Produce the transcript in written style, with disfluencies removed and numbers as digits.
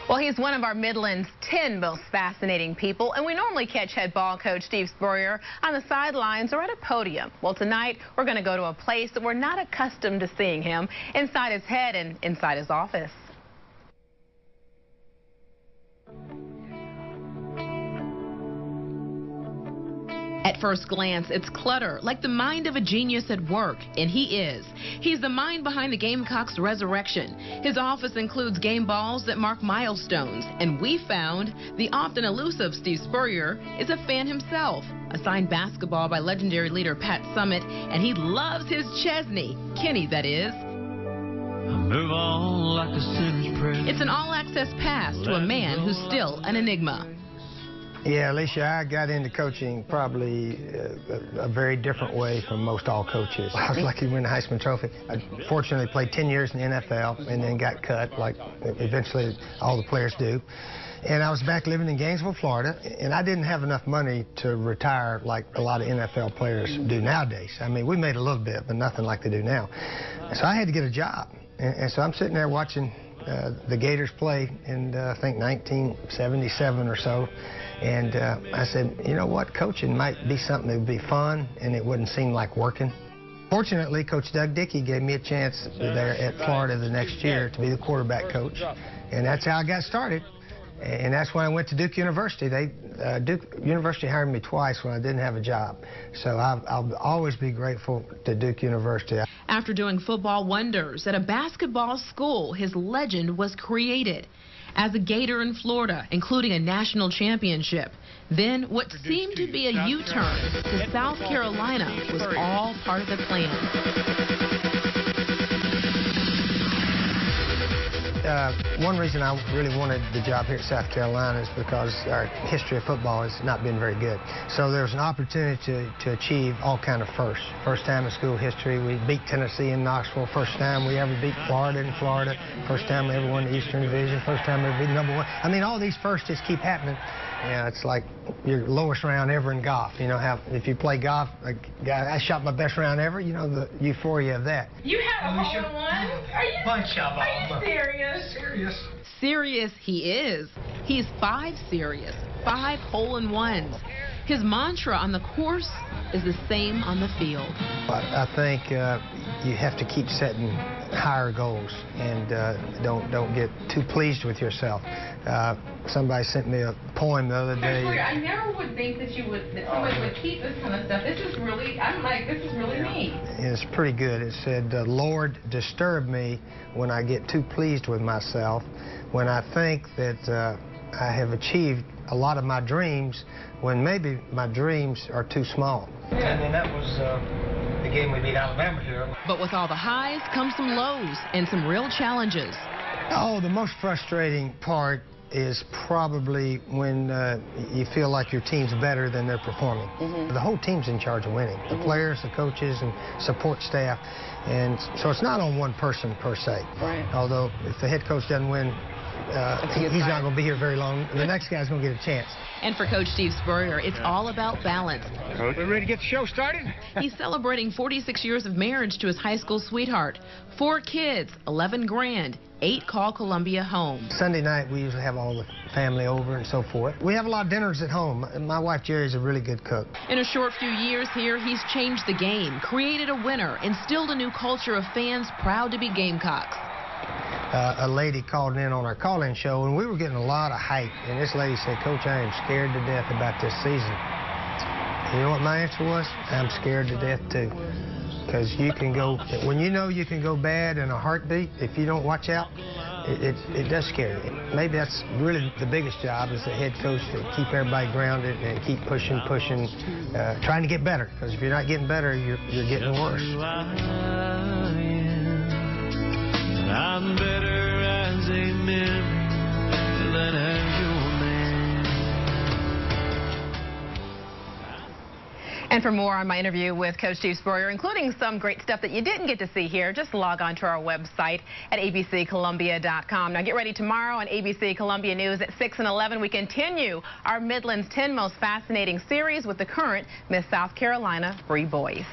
Well, he's one of our Midland's 10 most fascinating people, and we normally catch head ball coach Steve Spurrier on the sidelines or at a podium. Well, tonight we're going to go to a place that we're not accustomed to seeing him, inside his head and inside his office. At first glance, it's clutter, like the mind of a genius at work, and he is. He's the mind behind the Gamecocks' resurrection. His office includes game balls that mark milestones, and we found the often elusive Steve Spurrier is a fan himself. Assigned basketball by legendary leader Pat Summitt, and he loves his Chesney, Kenny that is. Move on like a sinner's prayer. It's an all-access pass to a man who's still an enigma. Yeah, Alicia, I got into coaching probably a very different way from most all coaches. I was lucky to win the Heisman Trophy. I fortunately played 10 years in the NFL and then got cut, like eventually all the players do. And I was back living in Gainesville, Florida, and I didn't have enough money to retire like a lot of NFL players do nowadays. I mean, we made a little bit, but nothing like they do now. So I had to get a job. And so I'm sitting there watching the Gators play in, I think, 1977 or so. And I said, you know what, coaching might be something that would be fun and it wouldn't seem like working. Fortunately, Coach Doug Dickey gave me a chance there at Florida the next year to be the quarterback coach. And that's how I got started. And that's when I went to Duke University. Duke University hired me twice when I didn't have a job. So I'll always be grateful to Duke University. After doing football wonders at a basketball school, his legend was created. As a Gator in Florida, including a national championship. Then what seemed to be a U-turn to South Carolina was all part of the plan. One reason I really wanted the job here at South Carolina is because our history of football has not been very good. So there was an opportunity to achieve all kind of firsts. First time in school history, we beat Tennessee in Knoxville. First time we ever beat Florida in Florida. First time we ever won the Eastern Division. First time we ever beat #1. I mean, all these firsts just keep happening. Yeah, it's like your lowest round ever in golf. You know how if you play golf, I shot my best round ever. You know the euphoria of that. You had a hole-in-one? Are you serious? Serious he is. He's 5 serious, 5 hole-in-ones. His mantra on the course is the same on the field. I think you have to keep setting higher goals and don't get too pleased with yourself. Somebody sent me a poem the other day. I never would think that somebody would keep this kind of stuff. This is really neat. It's pretty good. It said, Lord, disturb me when I get too pleased with myself, when I think that I have achieved a lot of my dreams, when maybe my dreams are too small. And then that was the game we beat Alabama here. But with all the highs come some lows and some real challenges. Oh, the most frustrating part is probably when you feel like your team's better than they're performing. The whole team's in charge of winning. The players, the coaches, and support staff. And so it's not on one person per se. Right. Although if the head coach doesn't win, he's not going to be here very long. The next guy's going to get a chance. And for Coach Steve Spurrier, it's all about balance. Coach, we ready to get the show started? He's celebrating 46 years of marriage to his high school sweetheart. 4 kids, 11 grand, 8 call Columbia home. Sunday night, we usually have all the family over and so forth. We have a lot of dinners at home. My wife, Jerry's a really good cook. In a short few years here, he's changed the game, created a winner, instilled a new culture of fans proud to be Gamecocks. A lady called in on our call-in show, and we were getting a lot of hype. And this lady said, Coach, I am scared to death about this season. You know what my answer was? I'm scared to death, too. Because you can go, when you know you can go bad in a heartbeat, if you don't watch out, it does scare you. Maybe that's really the biggest job as a head coach, to keep everybody grounded and keep pushing, trying to get better. Because if you're not getting better, you're getting worse. I'm better as a man than as your man. And for more on my interview with Coach Steve Spurrier, including some great stuff that you didn't get to see here, just log on to our website at abccolumbia.com. Now get ready tomorrow on ABC Columbia News at 6 and 11. We continue our Midland's 10 most fascinating series with the current Miss South Carolina Bree Boys.